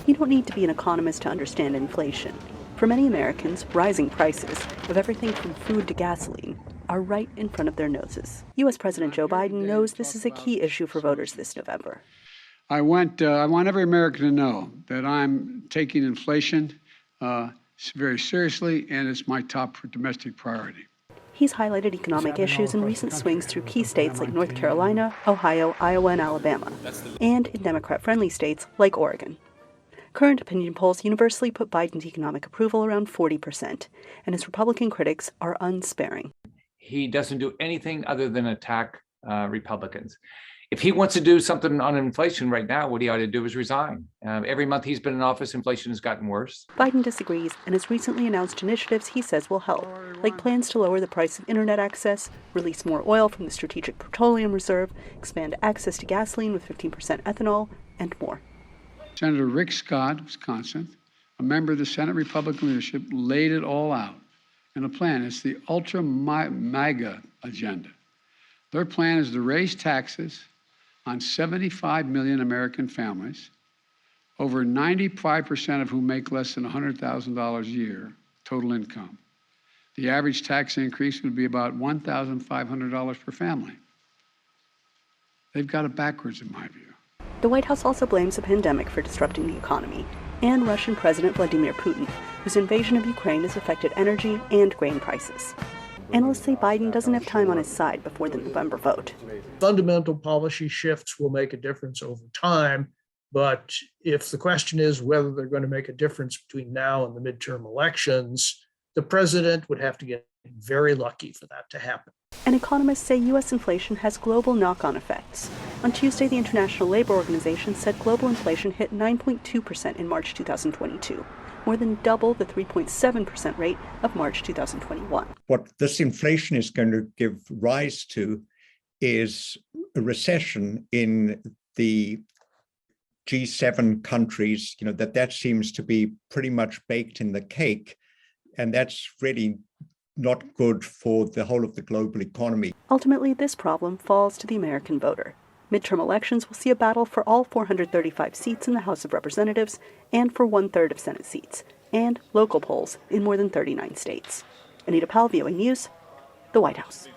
You don't need to be an economist to understand inflation. For many Americans, rising prices of everything from food to gasoline are right in front of their noses. U.S. President Joe Biden knows this is a key issue for voters this November. I want every American to know that I'm taking inflation very seriously, and it's my top domestic priority. He's highlighted economic issues in recent swings through key states like North Carolina, Ohio, Iowa, and Alabama, and in Democrat-friendly states like Oregon. Current opinion polls universally put Biden's economic approval around 40%, and his Republican critics are unsparing. He doesn't do anything other than attack Republicans. If he wants to do something on inflation right now, what he ought to do is resign. Every month he's been in office, inflation has gotten worse. Biden disagrees and has recently announced initiatives he says will help, like plans to lower the price of internet access, release more oil from the Strategic Petroleum Reserve, expand access to gasoline with 15% ethanol, and more. Senator Rick Scott, Wisconsin, a member of the Senate Republican leadership, laid it all out in a plan. It's the ultra-MAGA agenda. Their plan is to raise taxes on 75 million American families, over 95% of whom make less than $100,000 a year total income. The average tax increase would be about $1,500 per family. They've got it backwards, in my view. The White House also blames the pandemic for disrupting the economy, and Russian President Vladimir Putin, whose invasion of Ukraine has affected energy and grain prices. Analysts say Biden doesn't have time on his side before the November vote. Fundamental policy shifts will make a difference over time, but if the question is whether they're going to make a difference between now and the midterm elections, the president would have to get very lucky for that to happen. And economists say U.S. inflation has global knock-on effects. On Tuesday, the International Labor Organization said global inflation hit 9.2% in March 2022. More than double the 3.7% rate of March 2021. What this inflation is going to give rise to is a recession in the G7 countries. That seems to be pretty much baked in the cake, and that's really not good for the whole of the global economy. Ultimately, this problem falls to the American voter. Midterm elections will see a battle for all 435 seats in the House of Representatives and for 1/3 of Senate seats, and local polls in more than 39 states. Anita Powell, VOA News, the White House.